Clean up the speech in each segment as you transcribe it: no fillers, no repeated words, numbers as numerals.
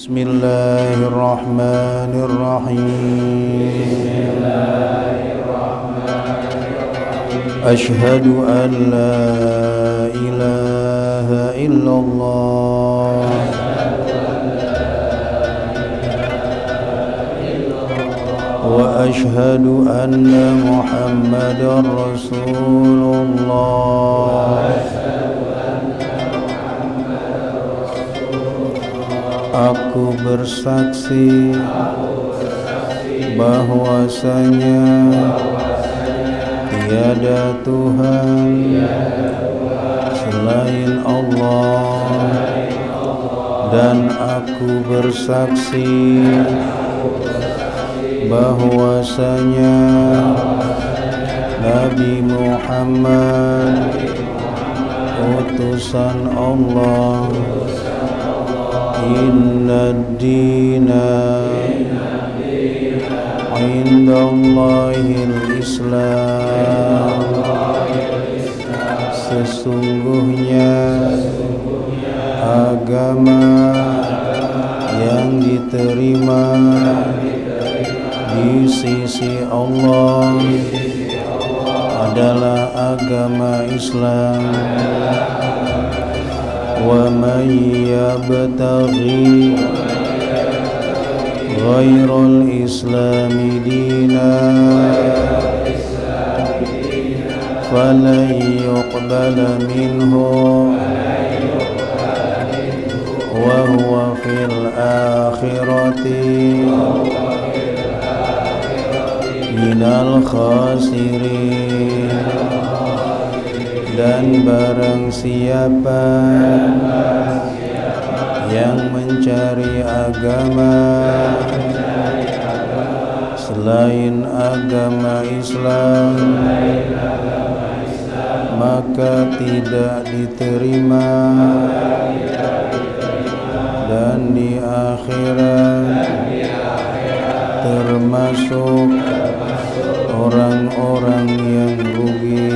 Bismillahirrahmanirrahim. Asyhadu an la ilaha illallah wa asyhadu anna Muhammadar Rasulullah. Aku bersaksi bahwasanya tiada Tuhan selain Allah, dan aku bersaksi bahwasanya Nabi Muhammad utusan Allah. Inna ad-dina indallahil Islam. Sesungguhnya agama yang diterima di sisi Allah adalah agama Islam. Wa man yabtaghi ghairal islami dinan falan yuqbala minhu wa huwa fil akhirati minal khasirin. Dan barang siapa yang mencari agama selain agama Islam, maka tidak diterima, dan di akhirat termasuk orang-orang yang rugi.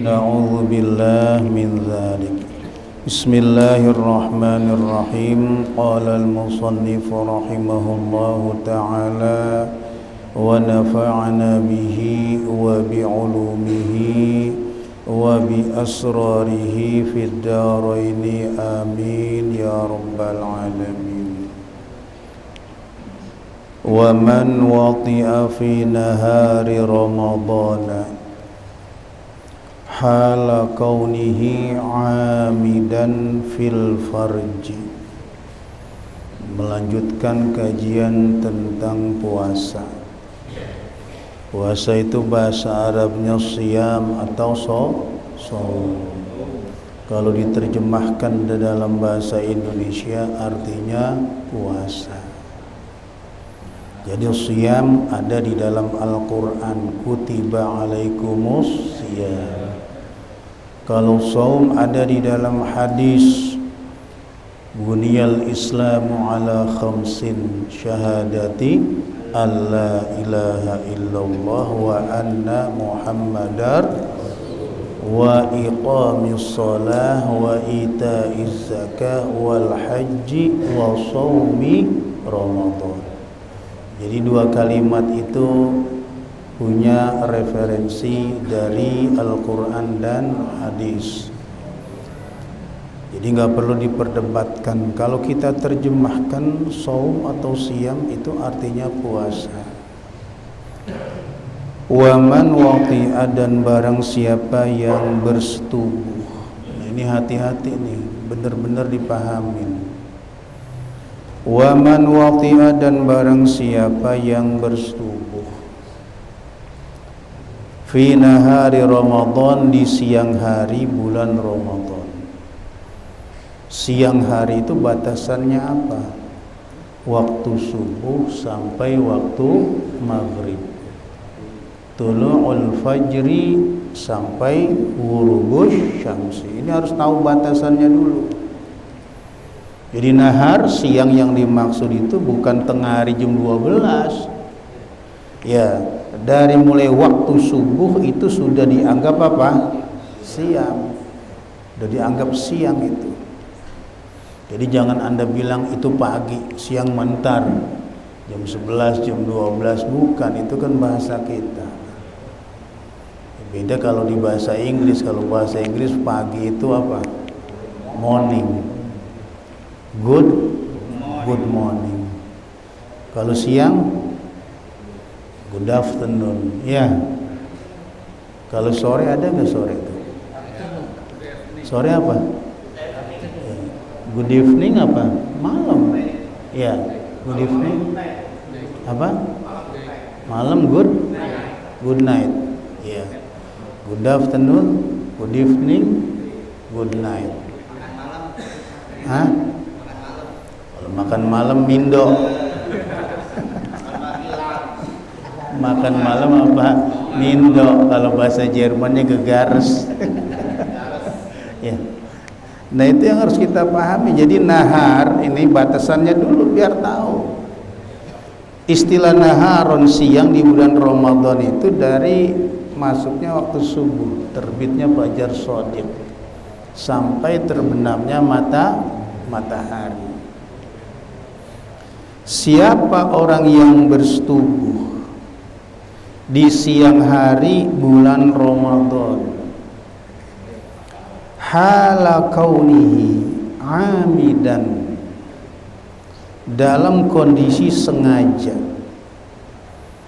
Na'udzubillah min dzalik. Bismillahirrahmanirrahim. Qala al-musannif rahimahullahu ta'ala wa nafa'ana bihi wa bi'ulumihi wa bi asrarihi fid daraini amin ya rabbal alamin. Wa man wati'a fi nahari ramadana hala kaunihi amidan fil farji. Melanjutkan kajian tentang puasa. Puasa itu bahasa Arabnya siyam atau shaum. Kalau diterjemahkan dalam bahasa Indonesia artinya puasa. Jadi siyam ada di dalam Al-Quran, kutiba alaikumus siyam. Kalau saum ada di dalam hadis, buniyal islamu ala khamsin syahadati alla ilaha illallah wa anna muhammadar wa iqamis salah wa itaiz zakah wal haji wa saumi ramadan. Jadi dua kalimat itu punya referensi dari Al-Quran dan hadis. Jadi nggak perlu diperdebatkan. Kalau kita terjemahkan saum atau siyam itu artinya puasa. Wa man wati'a, dan barang siapa yang bersetubuh. Nah, ini hati-hati nih, benar-benar dipahamin. Wa man wati'a, dan barang siapa yang bersetubuh fi nahari Ramadan, di siang hari bulan Ramadan. Siang hari itu batasannya apa? Waktu subuh sampai waktu maghrib. Tulu'ul fajri sampai ghurubus syamsi. Ini harus tahu batasannya dulu. Jadi nahar, siang yang dimaksud itu bukan tengah hari jam 12. Ya, dari mulai waktu subuh itu sudah dianggap apa? Siang. Sudah dianggap siang itu. Jadi jangan Anda bilang itu pagi, siang mentar, jam 11, jam 12, bukan, itu kan bahasa kita. Beda kalau di bahasa Inggris. Kalau bahasa Inggris pagi itu apa? Morning. Good morning. Kalau siang good afternoon. Ya. Kalau sore ada nggak sore itu? Sore apa? Good evening apa? Malam. Ya, good evening. Apa? Malam good night. Ya. Good afternoon, good evening, good night. Hah? Kalau makan malam mindo. Makan malam apa? Mindo. Kalau bahasa Jermannya gegares. Ya. Nah, itu yang harus kita pahami. Jadi nahar ini batasannya dulu biar tahu. Istilah naharon, siang di bulan Ramadan itu dari masuknya waktu subuh, terbitnya fajar shadiq, sampai terbenamnya matahari. Siapa orang yang bersetubuh di siang hari bulan Ramadan, hala kaunihi amidan, dalam kondisi sengaja.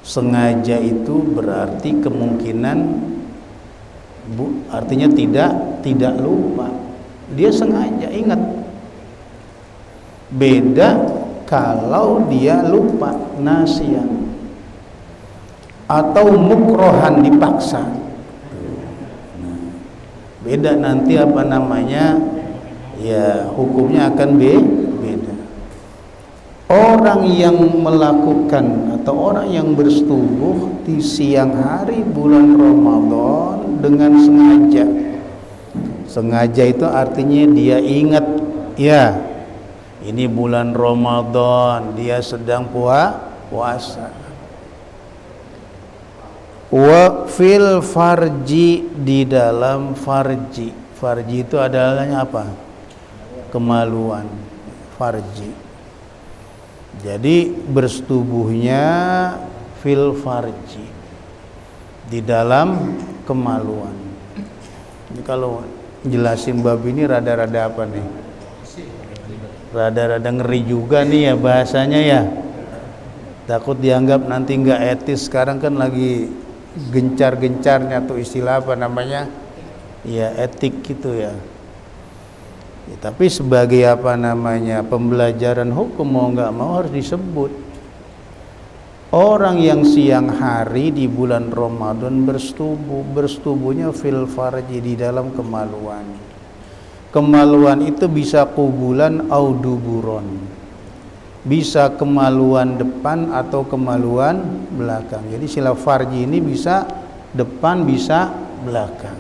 Sengaja itu berarti kemungkinan artinya tidak lupa. Dia sengaja ingat. Beda kalau dia lupa, nasiyan, atau mukrohan, dipaksa. Beda nanti apa namanya, ya hukumnya akan beda. Orang yang melakukan atau orang yang bersetubuh di siang hari bulan Ramadan dengan sengaja. Sengaja itu artinya dia ingat, ya ini bulan Ramadan, dia sedang puasa. Wa fil farji, di dalam farji. Farji itu adalah apa? Kemaluan. Farji. Jadi bersetubuhnya fil farji, di dalam kemaluan. Ini kalau jelasin bab ini rada-rada apa nih? Rada-rada ngeri juga nih ya bahasanya ya. Takut dianggap nanti nggak etis. Sekarang kan lagi gencar-gencarnya tuh istilah apa namanya, ya etik gitu ya. Ya, tapi sebagai apa namanya pembelajaran hukum mau nggak mau harus disebut. Orang yang siang hari di bulan Ramadan bersetubuhnya fil farji, di dalam kemaluan. Kemaluan itu bisa kubulan au duburon, bisa kemaluan depan atau kemaluan belakang. Jadi sila farji ini bisa depan, bisa belakang.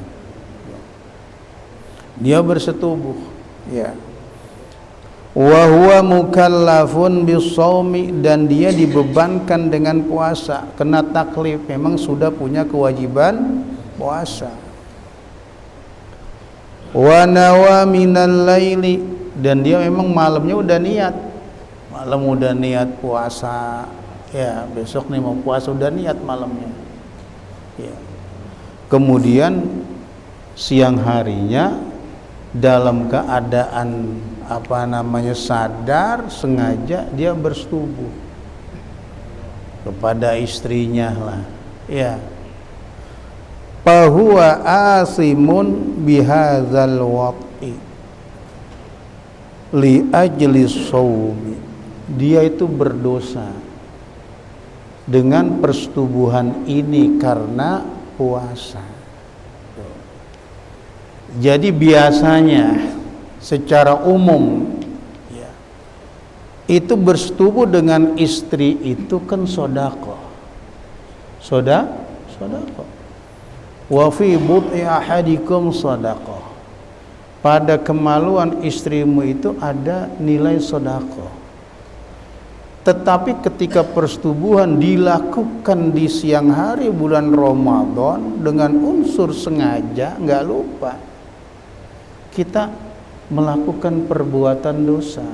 Dia bersetubuh, ya. Wa huwa mukallafun bisawmi, dan dia dibebankan dengan puasa, kena taklif, memang sudah punya kewajiban puasa. Wa nawa minal laili, dan dia memang malamnya udah niat. Malam udah niat puasa, ya besok nih mau puasa, udah niat malamnya, ya. Kemudian siang harinya dalam keadaan apa namanya sadar, sengaja dia bersetubuh kepada istrinya lah, ya. Fahuwa asimun bihadzal waqi li ajli shaumi, dia itu berdosa dengan persetubuhan ini karena puasa. Jadi biasanya secara umum, ya, itu bersetubuh dengan istri itu kan sodaqah. Sodaqah. Wa fi bud'i ahadikum sodaqah. Pada kemaluan istrimu itu ada nilai sodaqah. Tetapi ketika persetubuhan dilakukan di siang hari bulan Ramadan dengan unsur sengaja, nggak lupa, kita melakukan perbuatan dosa.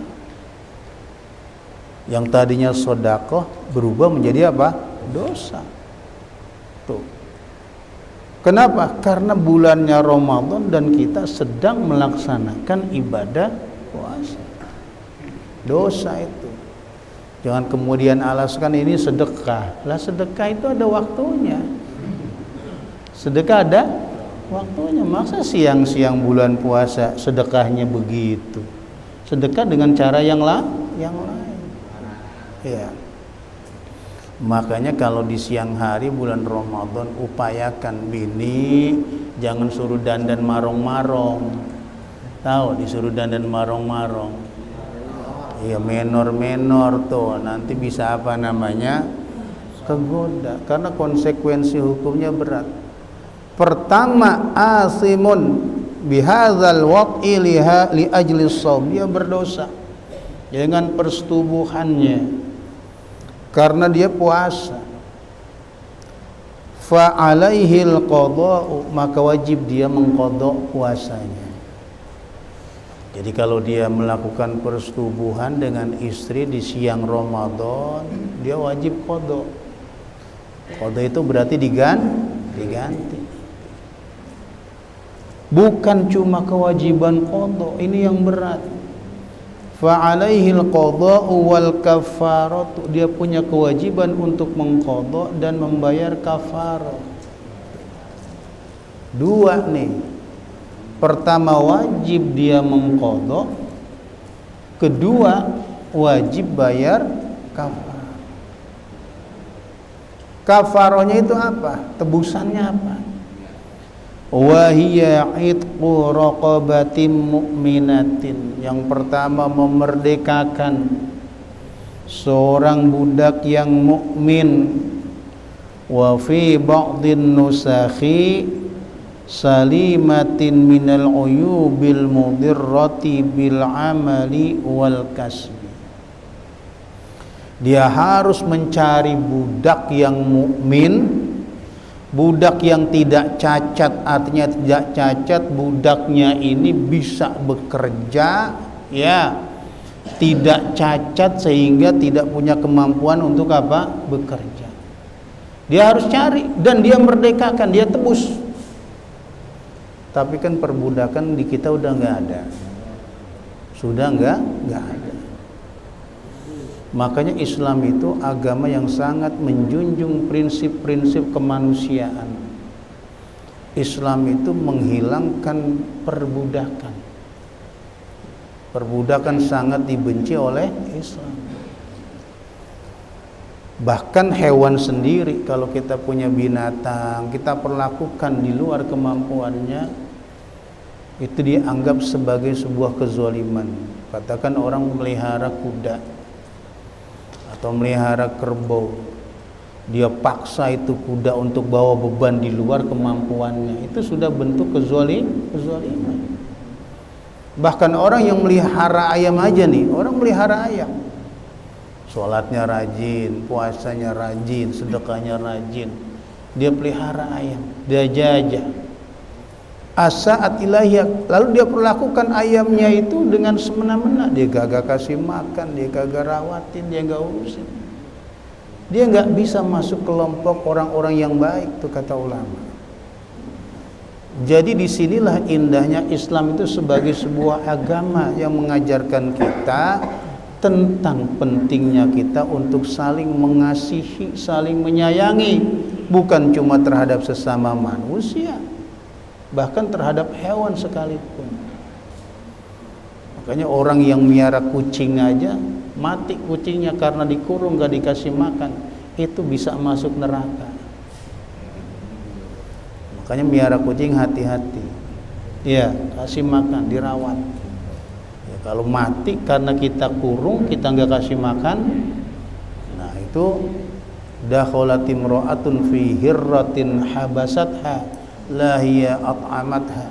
Yang tadinya sedekah berubah menjadi apa? Dosa. Tuh. Kenapa? Karena bulannya Ramadan dan kita sedang melaksanakan ibadah puasa. Dosa itu. Jangan kemudian alaskan ini sedekah. Lah sedekah itu ada waktunya. Sedekah ada waktunya. Masa siang-siang bulan puasa sedekahnya begitu? Sedekah dengan cara yang lain. Ya. Makanya kalau di siang hari bulan Ramadan upayakan bini jangan suruh dandan marong-marong. Tahu disuruh dandan marong-marong. Ya menor-menor tuh nanti bisa apa namanya kegoda karena konsekuensi hukumnya berat. Pertama asimun bihadzal waq'i li ajli shaum, dia berdosa dengan persetubuhannya karena dia puasa. Fa alaihil qada'u, maka wajib dia mengqadha puasanya. Jadi kalau dia melakukan persetubuhan dengan istri di siang Ramadan, dia wajib qadha. Qadha itu berarti diganti. Bukan cuma kewajiban qadha, ini yang berat. Fa alaihil qadha'u wal kafaratu, dia punya kewajiban untuk mengqadha dan membayar kafarah. Dua nih. Pertama wajib dia mengqadha, kedua wajib bayar kafarah. Kafarahnya itu apa? Tebusannya apa? Wa hiya itqu raqabatin mu'minatin. Yang pertama memerdekakan seorang budak yang mukmin. Wa fi ba'dhin nusakhi salimatin minal uyubil mudirrati bil amali wal kasbi. Dia harus mencari budak yang mukmin, budak yang tidak cacat, artinya tidak cacat budaknya ini bisa bekerja, ya, tidak cacat sehingga tidak punya kemampuan untuk apa? Bekerja. Dia harus cari dan dia merdekakan, dia tebus. Tapi kan perbudakan di kita udah nggak ada, sudah nggak ada. Makanya Islam itu agama yang sangat menjunjung prinsip-prinsip kemanusiaan. Islam itu menghilangkan perbudakan. Perbudakan sangat dibenci oleh Islam. Bahkan hewan sendiri, kalau kita punya binatang, kita perlakukan di luar kemampuannya, itu dianggap sebagai sebuah kezaliman. Katakan orang melihara kuda atau melihara kerbau, dia paksa itu kuda untuk bawa beban di luar kemampuannya, itu sudah bentuk kezaliman. Bahkan orang yang melihara ayam aja nih, orang melihara ayam, sholatnya rajin, puasanya rajin, sedekahnya rajin, dia pelihara ayam, dia jajah asaat ilahiyah, lalu dia perlakukan ayamnya itu dengan semena-mena, dia kagak kasih makan, dia kagak rawatin, dia gak urusin, dia gak bisa masuk kelompok orang-orang yang baik tuh kata ulama. Jadi disinilah indahnya Islam itu sebagai sebuah agama yang mengajarkan kita tentang pentingnya kita untuk saling mengasihi, saling menyayangi, bukan cuma terhadap sesama manusia, bahkan terhadap hewan sekalipun. Makanya orang yang miara kucing aja mati kucingnya karena dikurung gak dikasih makan, itu bisa masuk neraka. Makanya miara kucing hati-hati, ya, kasih makan, dirawat. Ya, kalau mati karena kita kurung, kita nggak kasih makan, nah itu dakhalatim ra'atun fi hirratin habasatha la hiya at'amatha.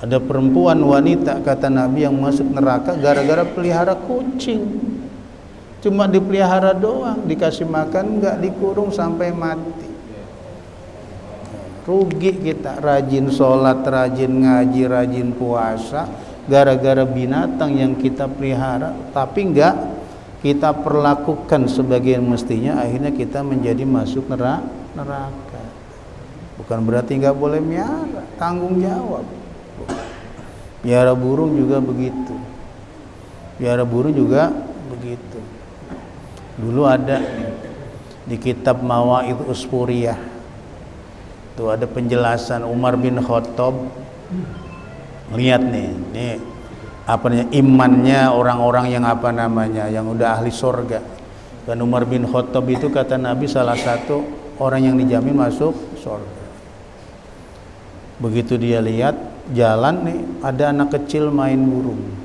Ada perempuan wanita kata Nabi yang masuk neraka gara-gara pelihara kucing. Cuma dipelihara doang, dikasih makan, nggak dikurung sampai mati. Rugi kita, rajin sholat, rajin ngaji, rajin puasa, gara-gara binatang yang kita pelihara, tapi enggak kita perlakukan sebagaimana mestinya, akhirnya kita menjadi masuk neraka. Bukan berarti enggak boleh miara, tanggung jawab. Piara burung juga begitu. Piara burung juga begitu. Dulu ada di kitab Mawaidh Usfuriyah, tuh ada penjelasan Umar bin Khattab. Lihat nih apa namanya, imannya orang-orang yang apa namanya, yang udah ahli surga. Dan Umar bin Khattab itu kata Nabi salah satu orang yang dijamin masuk surga. Begitu dia lihat jalan nih, ada anak kecil main burung.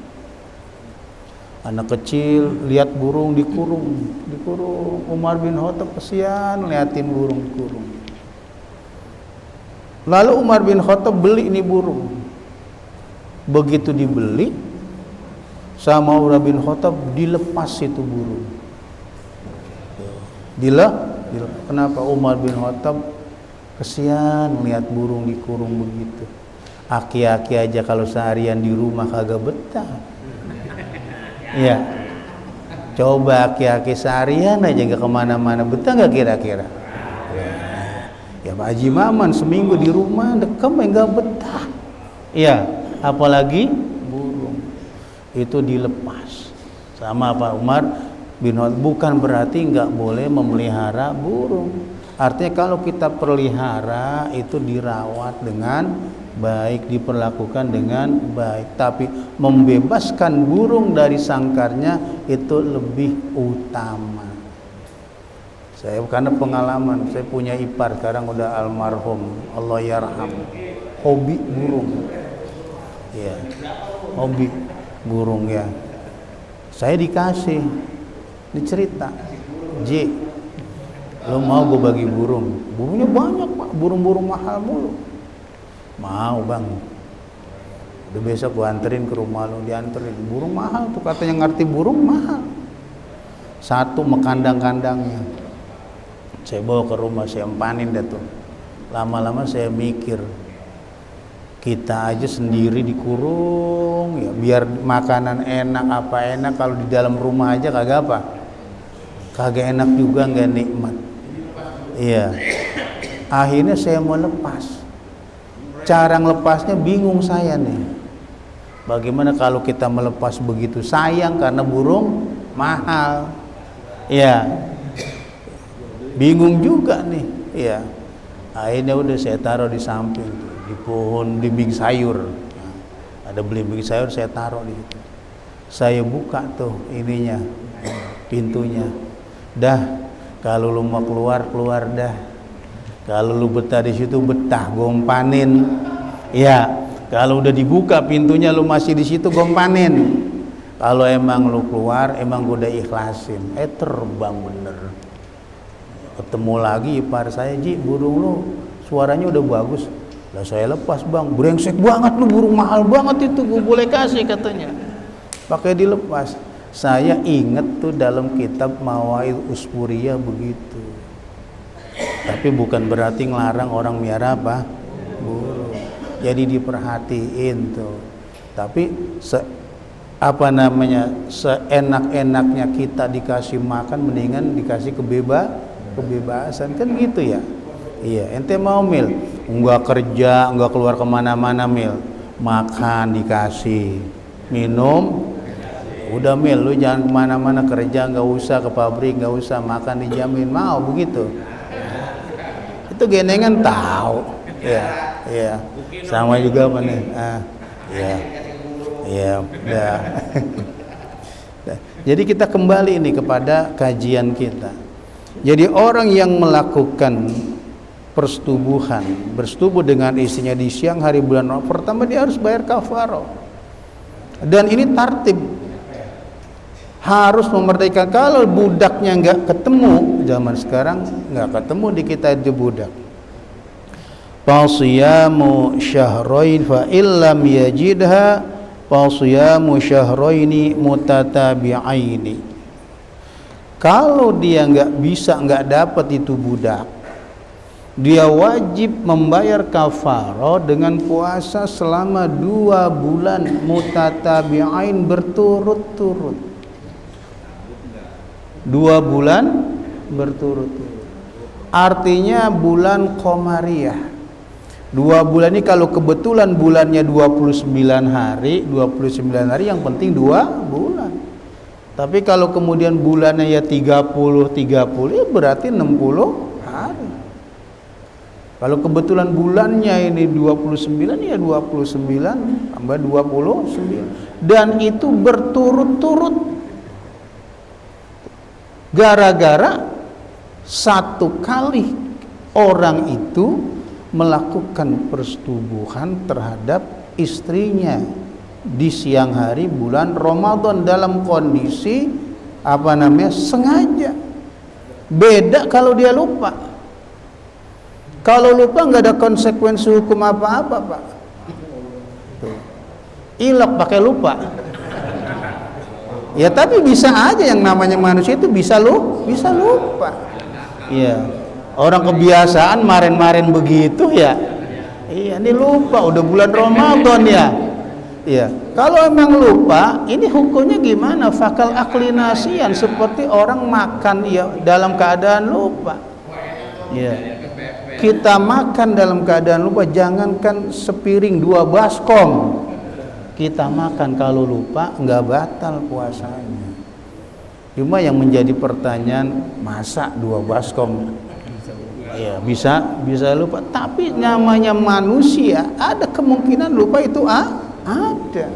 Anak kecil lihat burung dikurung. Umar bin Khattab kesian liatin burung dikurung. Lalu Umar bin Khattab beli ini burung. Begitu dibeli, sama Umar bin Khattab dilepas itu burung. Kenapa? Umar bin Khattab kesian lihat burung dikurung begitu. Aki-aki aja kalau seharian di rumah kagak betah. Iya. Coba aki-aki seharian aja gak kemana-mana, betah gak kira-kira? Ya Pak Haji Maman seminggu di rumah dekem enggak betah. Iya, apalagi burung itu dilepas. Sama Pak Umar bin Khattab, bukan berarti enggak boleh memelihara burung. Artinya kalau kita pelihara itu dirawat dengan baik, diperlakukan dengan baik, tapi membebaskan burung dari sangkarnya itu lebih utama. Saya karena pengalaman, saya punya ipar sekarang udah almarhum, Allah yarham, hobi burung. Ya, hobi burung ya. Saya dikasih, dicerita, J, lo mau gue bagi burung? Burungnya banyak Pak, burung-burung mahal mulu. Mau Bang. Udah besok gue anterin ke rumah lo, dianterin. Burung mahal tuh, katanya ngerti burung mahal. Satu mekandang-kandangnya. Saya bawa ke rumah, saya empanin dah tuh. Lama-lama saya mikir, kita aja sendiri dikurung ya, biar makanan enak apa enak, kalau di dalam rumah aja kagak apa, kagak enak juga, nggak nikmat. Iya. Akhirnya saya mau lepas. Cara ngelepasnya bingung saya nih. Bagaimana kalau kita melepas begitu sayang karena burung mahal? Iya. Bingung juga nih, ya. Akhirnya udah saya taruh di samping, di pohon belimbing sayur. Nah, ada belimbing sayur, saya taruh di situ. Saya buka tuh ininya, pintunya. Dah, kalau lu mau keluar dah. Kalau lu betah di situ betah, gompanin. Ya, kalau udah dibuka pintunya lu masih di situ, gompanin. Kalau emang lu keluar, emang gua udah ikhlasin. Terbang bener. Ketemu lagi ipar saya, Ji, burung lu suaranya udah bagus. Lah saya lepas Bang, brengsek banget lu, burung mahal banget itu, gue boleh kasih katanya. Pakai dilepas. Saya inget tuh dalam kitab Mawaidh Usfuriyah begitu. Tapi bukan berarti ngelarang orang miara apa? Burung. Jadi diperhatiin tuh. Tapi seenak-enaknya kita dikasih makan, mendingan dikasih kebebasan kan gitu ya. Iya, ente mau Mil enggak kerja, enggak keluar kemana-mana Mil, makan dikasih, minum udah Mil, lu jangan kemana-mana, kerja nggak usah, ke pabrik nggak usah, makan dijamin, mau begitu. Itu genengan tahu. Iya sama juga apa nih, iya udah. Jadi kita kembali ini kepada kajian kita. Jadi orang yang melakukan persetubuhan, bersetubuh dengan istrinya di siang hari bulan Ramadan, pertama dia harus bayar kafarah. Dan ini tartib, harus memerdekakan. Kalau budaknya nggak ketemu, zaman sekarang nggak ketemu di kita itu budak. Fasiyamu syahrain fa illam yajidha fasiyamu syahraini mutatabi'aini. Kalau dia nggak bisa, nggak dapat itu budak, dia wajib membayar kafarah dengan puasa selama 2 bulan mutatabi'ain berturut-turut. 2 bulan berturut-turut. Artinya bulan Qamariyah. 2 bulan ini kalau kebetulan bulannya 29 hari yang penting 2 bulan. Tapi kalau kemudian bulannya ya 30 ya berarti 60 hari. Kalau kebetulan bulannya ini 29 ya 29 tambah 29. Dan itu berturut-turut. Gara-gara satu kali orang itu melakukan persetubuhan terhadap istrinya di siang hari bulan Ramadan dalam kondisi sengaja. Beda kalau dia lupa. Kalau lupa nggak ada konsekuensi hukum apa-apa, Pak. Ilok pakai lupa. Ya tapi bisa aja yang namanya manusia itu bisa lupa. Iya. Orang kebiasaan marin-marin begitu ya. Iya, ini lupa udah bulan Ramadan ya. Iya. Kalau emang lupa, ini hukumnya gimana? Fakal aklinasian, seperti orang makan ya dalam keadaan lupa. Iya. Kita makan dalam keadaan lupa, jangankan sepiring 2 baskom. Kita makan kalau lupa nggak batal puasanya. Cuma yang menjadi pertanyaan, masa 2 baskom? Ya, bisa lupa. Tapi namanya manusia, ada kemungkinan lupa itu ada.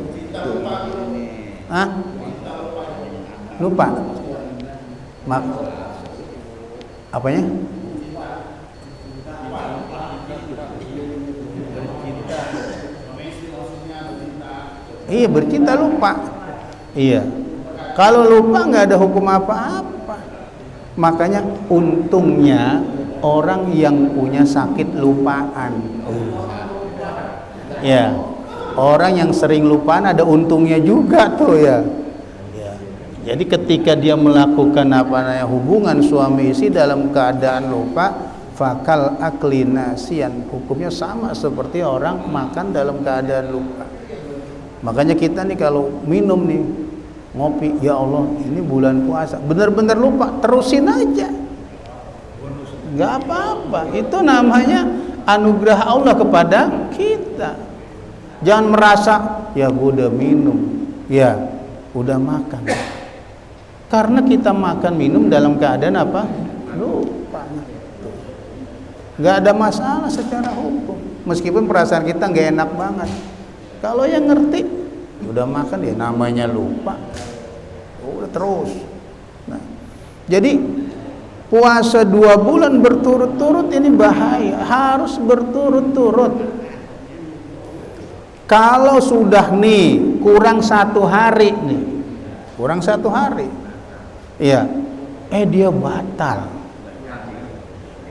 Lupa. Apanya? Iya, bercinta lupa. Iya. Kalau lupa nggak ada hukum apa-apa. Makanya untungnya orang yang punya sakit lupaan. Ya. Orang yang sering lupaan ada untungnya juga tuh ya. Ya. Jadi ketika dia melakukan hubungan suami istri dalam keadaan lupa, fakal aklinasian, hukumnya sama seperti orang makan dalam keadaan lupa. Makanya kita nih kalau minum nih ngopi, ya Allah ini bulan puasa, benar-benar lupa, terusin aja, nggak apa-apa. Itu namanya anugerah Allah kepada kita. Jangan merasa ya gue udah minum, ya udah makan. Karena kita makan minum dalam keadaan apa? Lupa. Nggak ada masalah secara hukum, meskipun perasaan kita nggak enak banget. Kalau yang ngerti, udah makan ya namanya lupa, udah terus. Nah, jadi puasa 2 bulan berturut-turut ini bahaya, harus berturut-turut. Kalau sudah nih kurang 1 hari nih, ya, dia batal.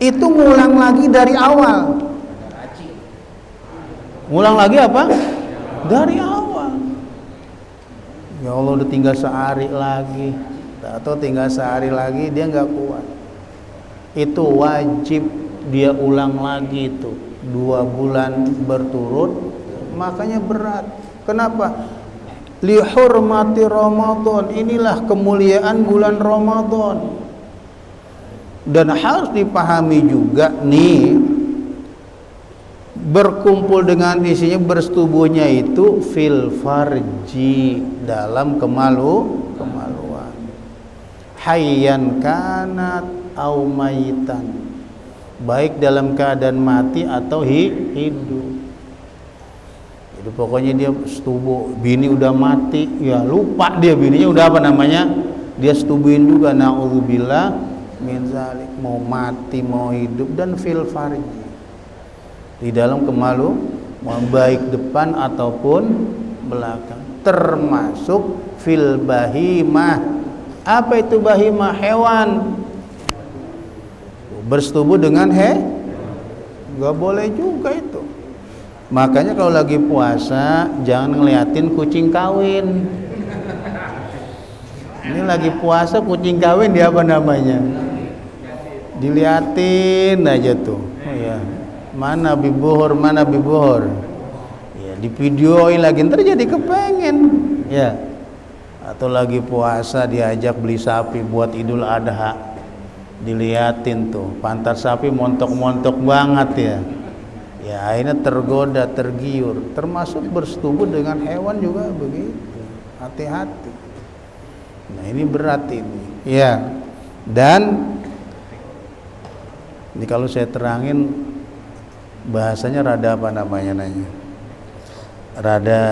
Itu ngulang lagi dari awal. Ngulang lagi apa? Dari awal. Ya Allah udah tinggal sehari lagi, atau tinggal sehari lagi dia nggak kuat. Itu wajib dia ulang lagi itu 2 bulan berturut. Makanya berat. Kenapa? Lihurmati Ramadan. Inilah kemuliaan bulan Ramadan. Dan harus dipahami juga nih, berkumpul dengan isinya, bersetubuhnya itu fil farji, dalam kemaluan, hayyan kanat au mayitan, baik dalam keadaan mati atau hidup. Jadi pokoknya dia setubuh, bini udah mati, ya lupa dia bininya udah dia setubuhin juga, naudzubillah min zalik, mau mati mau hidup, dan fil farji, di dalam kemaluan, baik depan ataupun belakang, termasuk fil bahimah. Apa itu bahimah? Hewan. Bersetubuh dengan nggak boleh juga itu. Makanya kalau lagi puasa jangan ngeliatin kucing kawin. Ini lagi puasa kucing kawin dia diliatin aja tuh. Oh ya Ya, mana bibuhur, mana bibuhur. Ya, di videoin lagi ntar jadi kepengen. Ya. Atau lagi puasa diajak beli sapi buat Idul Adha. Diliatin tuh, pantat sapi montok-montok banget ya. Ya, akhirnya tergoda, tergiur. Termasuk bersetubuh dengan hewan juga begitu. Hati-hati. Nah, ini berat ini. Ya. Dan ini kalau saya terangin bahasanya rada apa namanya nanya, rada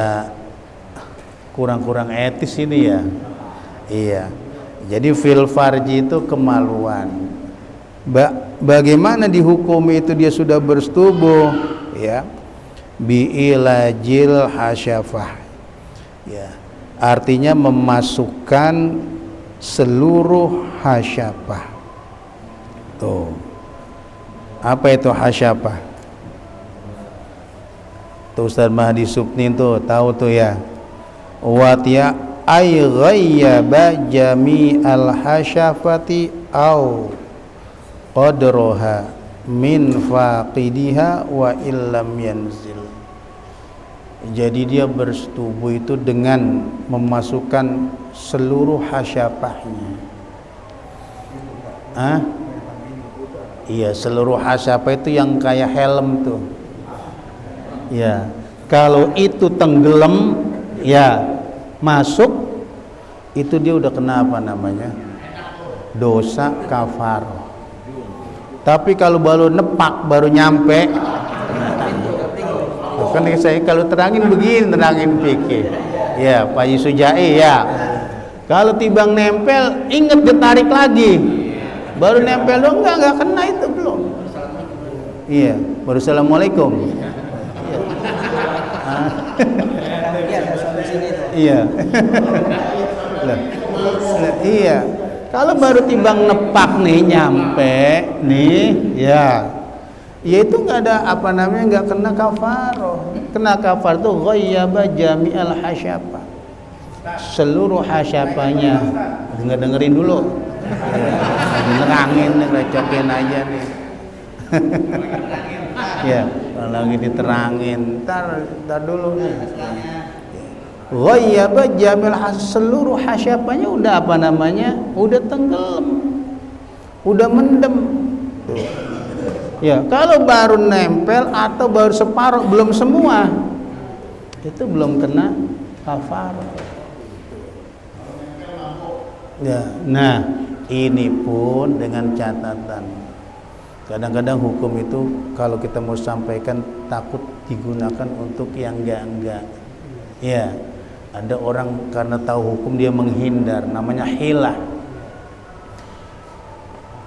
kurang etis ini ya. Iya. Jadi fil farji itu kemaluan. Bagaimana dihukumi itu dia sudah bersetubuh ya? Biilajil hasyafah. Ya. Artinya memasukkan seluruh hasyafah. Tuh. Apa itu hasyafah? Tuh Ustaz Mahdi Subnin tuh tahu tuh ya. Watiya ay ghayyaba jami'al hasyafati au qadruha min faqidiha wa illam yanzil. Jadi dia bersetubuh itu dengan memasukkan seluruh hasyafahnya. Iya, seluruh hasyafah itu yang kayak helm tuh. Ya, kalau itu tenggelam, ya masuk, itu dia udah kena apa namanya? Dosa kafarah. Tapi kalau baru nepak, baru nyampe, kan saya kalau terangin begini, terangin fikih. Ya, Pak Yusujai ya. Kalau tibang nempel, inget ditarik lagi. Baru nempel dong, enggak kena itu belum. Iya, baru assalamualaikum. Iya. Iya. Kalau baru timbang nepak nih nyampe nih, ya itu nggak ada apa namanya, nggak kena kafaroh. Kena kafar tuh ghayyaba jami'al hasyafah. Seluruh hasyafahnya. Dengerin dulu. Nerangin nih, recokin aja nih. Ya, kalau lagi diterangin, ntar dulu nih. Ghayyaba jamil seluruh hasyafahnya udah apa namanya? Udah tenggelam. Udah mendem. Tuh. Ya, kalau baru nempel atau baru separuh, belum semua. Itu belum kena kafarah. Ya, nah, ini pun dengan catatan. Kadang-kadang hukum itu kalau kita mau sampaikan takut digunakan untuk yang enggak. Ya, ada orang karena tahu hukum dia menghindar, namanya hilah.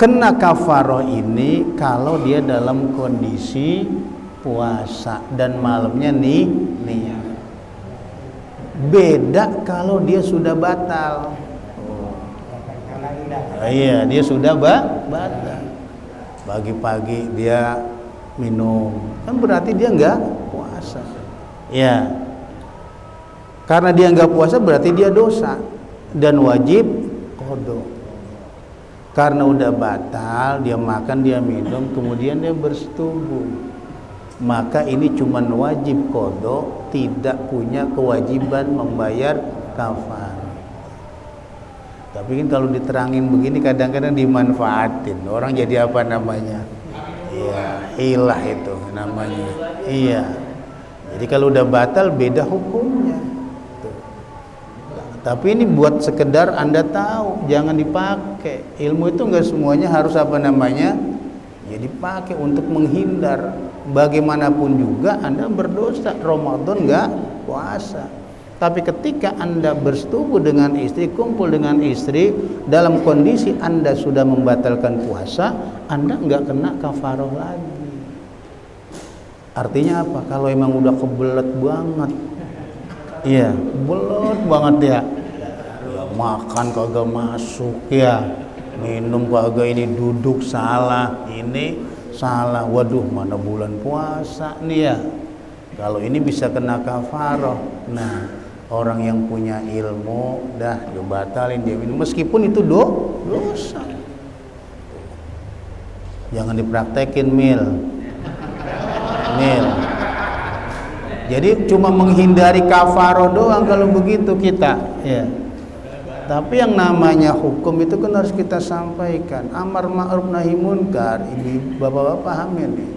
Kena kafaroh ini kalau dia dalam kondisi puasa dan malamnya niat. Beda kalau dia sudah batal. Iya, dia sudah batal. Pagi-pagi dia minum, kan berarti dia enggak puasa. Ya. Karena dia enggak puasa berarti dia dosa dan wajib qada. Karena udah batal, dia makan, dia minum, kemudian dia bersetubuh. Maka ini cuman wajib qada, tidak punya kewajiban membayar kafar. Tapi kan kalau diterangin begini kadang-kadang dimanfaatin. Orang jadi apa namanya? Iya, hilah itu namanya. Iya. Jadi kalau udah batal beda hukumnya. Tapi ini buat sekedar Anda tahu, jangan dipakai. Ilmu itu enggak semuanya harus apa namanya? Ya dipakai untuk menghindar. Bagaimanapun juga Anda berdosa, Ramadan enggak puasa. Tapi ketika Anda bersetubuh dengan istri, kumpul dengan istri dalam kondisi Anda sudah membatalkan puasa, Anda enggak kena kafarah lagi. Artinya apa? Kalau emang udah kebelet banget, iya, belet banget ya. Ya makan kagak masuk ya, minum kagak, ini duduk salah, ini salah. Waduh, mana bulan puasa nih ya. Kalau ini bisa kena kafarah. Nah, orang yang punya ilmu dah dia batalin, dia minum meskipun itu dosa. Jangan dipraktekin mil. Nil. Jadi cuma menghindari kafaroh doang kalau begitu kita, ya. Tapi yang namanya hukum itu kan harus kita sampaikan. Amar ma'ruf nahi munkar, ini bapak-bapak hamil nih.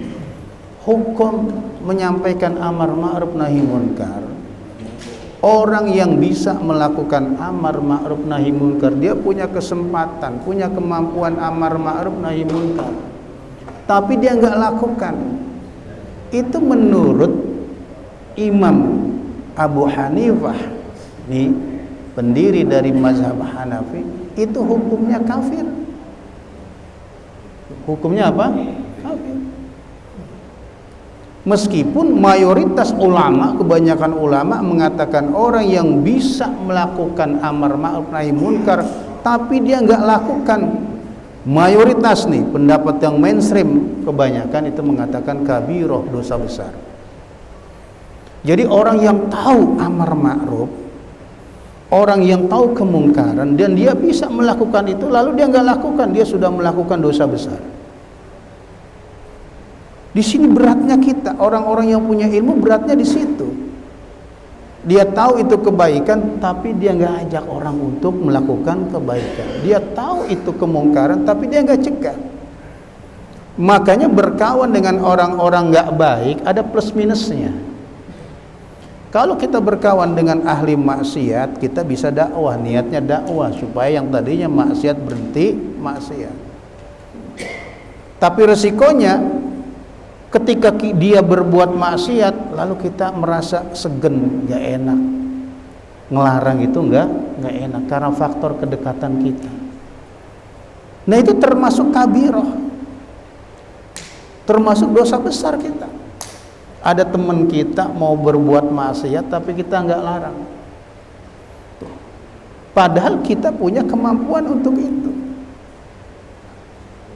Hukum menyampaikan amar ma'ruf nahi munkar. Orang yang bisa melakukan amar ma'ruf nahi munkar, dia punya kesempatan, punya kemampuan amar ma'ruf nahi munkar, tapi dia nggak lakukan. Itu menurut Imam Abu Hanifah, nih pendiri dari mazhab Hanafi, itu hukumnya kafir. Hukumnya apa? Kafir. Meskipun mayoritas ulama, kebanyakan ulama mengatakan orang yang bisa melakukan amar ma'ruf nahi munkar tapi dia nggak lakukan, mayoritas nih pendapat yang mainstream kebanyakan itu mengatakan kabiroh, dosa besar. Jadi orang yang tahu amar ma'ruf, orang yang tahu kemungkaran dan dia bisa melakukan itu lalu dia nggak lakukan, dia sudah melakukan dosa besar. Di sini beratnya kita, orang-orang yang punya ilmu beratnya di situ. Dia tahu itu kebaikan, tapi dia nggak ajak orang untuk melakukan kebaikan. Dia tahu itu kemungkaran, tapi dia nggak cegah. Makanya berkawan dengan orang-orang nggak baik ada plus minusnya. Kalau kita berkawan dengan ahli maksiat, kita bisa dakwah, niatnya dakwah supaya yang tadinya maksiat berhenti maksiat. Tapi resikonya ketika dia berbuat maksiat lalu kita merasa segen, gak enak, ngelarang itu gak enak karena faktor kedekatan kita. Nah itu termasuk kabiroh, termasuk dosa besar kita. Ada teman kita mau berbuat maksiat tapi kita gak larang, padahal kita punya kemampuan untuk itu.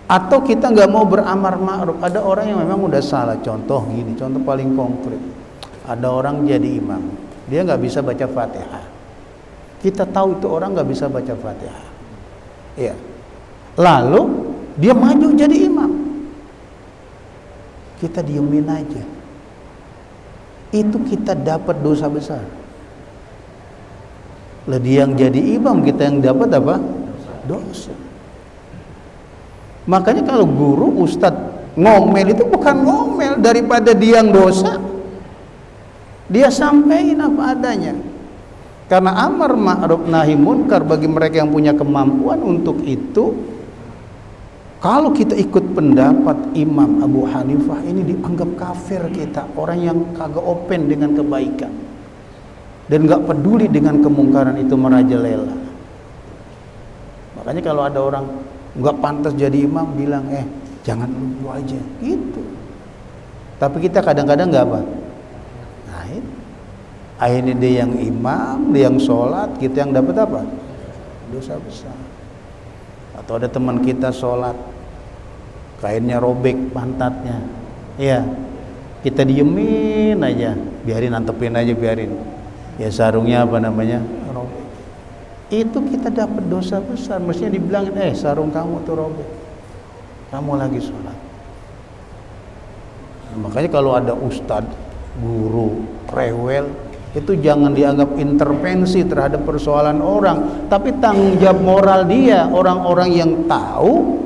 Atau kita nggak mau beramar ma'ruf. Ada orang yang memang udah salah. Contoh gini, contoh paling konkret. Ada orang jadi imam, dia nggak bisa baca Fatihah. Kita tahu itu orang nggak bisa baca Fatihah. Iya. Lalu dia maju jadi imam. Kita diemin aja. Itu kita dapat dosa besar. Lah dia yang jadi imam, kita yang dapat apa? Dosa. Makanya kalau guru, ustadz ngomel itu bukan ngomel, daripada dia yang dosa, dia sampaikan apa adanya. Karena amar ma'ruf nahi munkar bagi mereka yang punya kemampuan untuk itu, kalau kita ikut pendapat Imam Abu Hanifah ini dianggap kafir kita, orang yang kagak open dengan kebaikan dan gak peduli dengan kemungkaran itu merajalela. Makanya kalau ada orang nggak pantas jadi imam, bilang jangan lu aja gitu. Tapi kita kadang-kadang nggak apa, nah itu akhirnya dia yang imam, dia yang sholat, kita yang dapat apa? Dosa besar. Atau ada teman kita sholat kainnya robek pantatnya, ya kita diemin aja, biarin, antepin aja, biarin, ya sarungnya apa namanya robek. Itu kita dapat dosa besar. Mestinya dibilangin, sarung kamu tuh robek, kamu lagi sholat. Nah, makanya kalau ada ustadz, guru, rewel, itu jangan dianggap intervensi terhadap persoalan orang, tapi tanggung jawab moral dia. Orang-orang yang tahu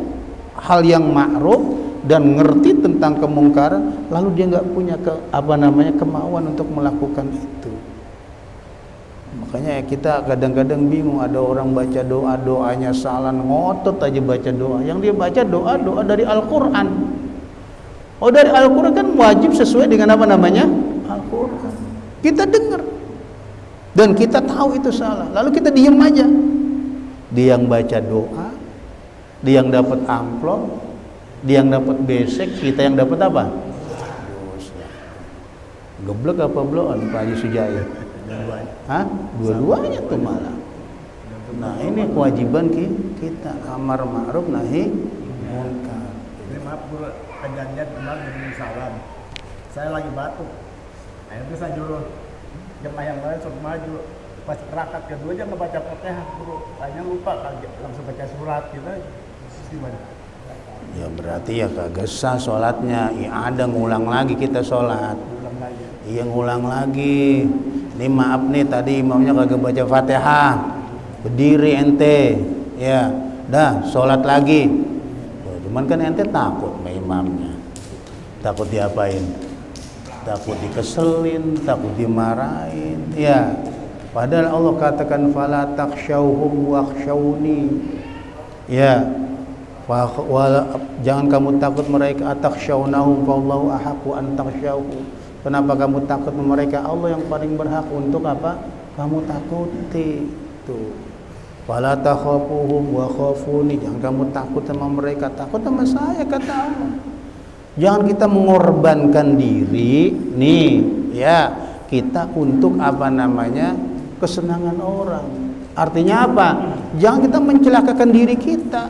hal yang ma'ruf dan ngerti tentang kemungkaran, lalu dia nggak punya kemauan untuk melakukan itu. Makanya kita kadang-kadang bingung, ada orang baca doa, doanya salah, ngotot aja baca doa. Yang dia baca doa dari Al-Quran. Oh, dari Al-Quran kan wajib sesuai dengan apa namanya? Al-Quran. Kita dengar dan kita tahu itu salah, lalu kita diam aja. Dia yang baca doa, dia yang dapat amplop, dia yang dapat besek, kita yang dapat apa? Dosa. Geblek apa bloon Pak Haji Sujaya? Hah? Dua-duanya tuh malah. Nah ini kewajiban kita, amar ma'ruf nahi munkar. Maaf guru, kejadian kemarin di salam, saya lagi batuk, akhirnya saya juru jemaah yang lain suruh maju. Pas rakaat kedua aja ngebaca Fatihah guru, saya lupa langsung baca surat gitu. Terus gimana? Ya berarti ya kagak sah sholatnya. Ya ada ngulang lagi kita sholat. Ulang lagi. Iya ngulang lagi. Ini maaf nih tadi imamnya kagak baca Fatihah. Berdiri ente. Ya, dah sholat lagi. Ya, cuman kan ente takut sama imamnya. Takut diapain? Takut dikeselin, takut dimarahin. Ya. Padahal Allah katakan fala takhshawhum wakhshawni. Ya. Jangan kamu takut mereka, atakhshawnahum fallahu ahaqqu an takhshawhu. Kenapa kamu takut mereka? Allah yang paling berhak untuk apa? Kamu takuti. Tuh. Fala takhafuhum wa khafuni. Jangan kamu takut sama mereka, takut sama saya kata Allah. Jangan kita mengorbankan diri nih, ya, kita untuk apa namanya? Kesenangan orang. Artinya apa? Jangan kita mencelakakan diri kita.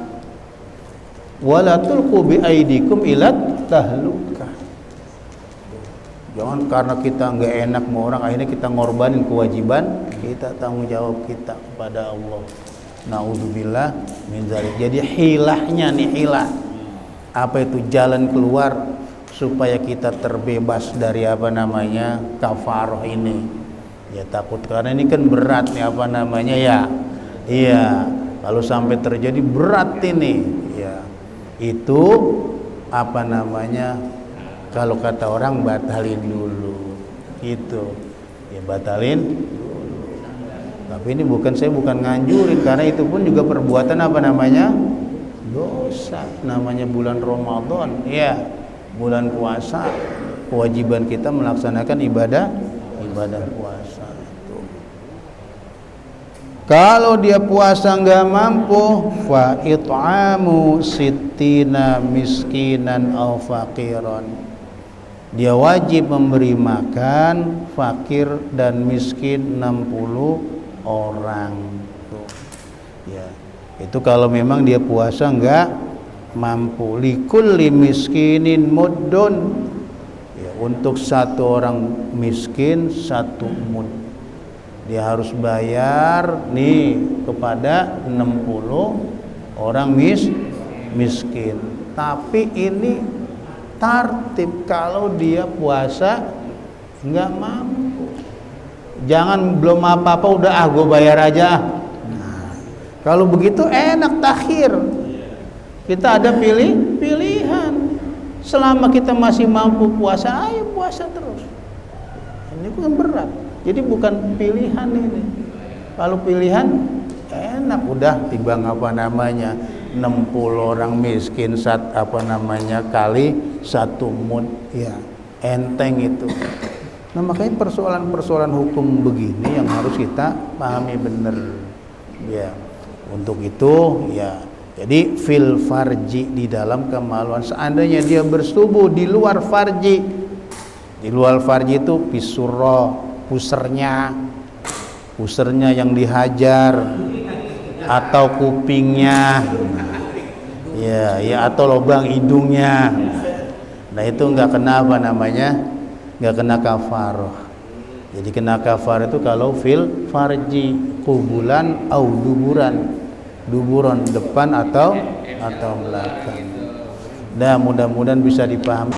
Wala tulqu bi aidikum ilat tahlukah. Jangan karena kita nggak enak sama orang akhirnya kita ngorbanin kewajiban kita, tanggung jawab kita kepada Allah. Naudzubillah min dzalik. Jadi hilahnya nih, hilah. Apa itu jalan keluar supaya kita terbebas dari apa namanya kafarah ini? Ya takut karena ini kan berat nih apa namanya ya. Iya, kalau sampai terjadi berat ini, ya. Itu apa namanya kalau kata orang batalin dulu itu ya, batalin dulu. Tapi ini saya bukan nganjurin karena itu pun juga perbuatan apa namanya dosa. Namanya bulan Ramadan ya, bulan puasa, kewajiban kita melaksanakan ibadah puasa. Kalau dia puasa nggak mampu, fa it'amu sittina miskinan aw faqiran. Dia wajib memberi makan fakir dan miskin 60 orang. Tuh. Ya. Itu kalau memang dia puasa nggak mampu. Likulli miskinin muddun. Ya, untuk satu orang miskin 1 mud. Dia harus bayar nih kepada 60 orang miskin. Tapi ini tartib kalau dia puasa nggak mampu. Jangan belum apa-apa udah gue bayar aja. Nah, kalau begitu enak takhir. Kita ada pilihan. Selama kita masih mampu puasa, ayo puasa terus. Ini bukan berat. Jadi bukan pilihan ini. Kalau pilihan enak udah timbang apa namanya 60 orang miskin kali 1 mud ya, enteng itu. Nah, makanya persoalan hukum begini yang harus kita pahami benar. Ya. Untuk itu ya, jadi fil farji di dalam kemaluan. Seandainya dia bersetubuh di luar farji. Di luar farji itu pisurro, pusernya yang dihajar atau kupingnya ya atau lubang hidungnya. Nah itu nggak kena apa namanya, nggak kena kafarah. Jadi kena kafarah itu kalau fil farji, kubulan au duburan depan atau belakang. Nah mudah-mudahan bisa dipahami.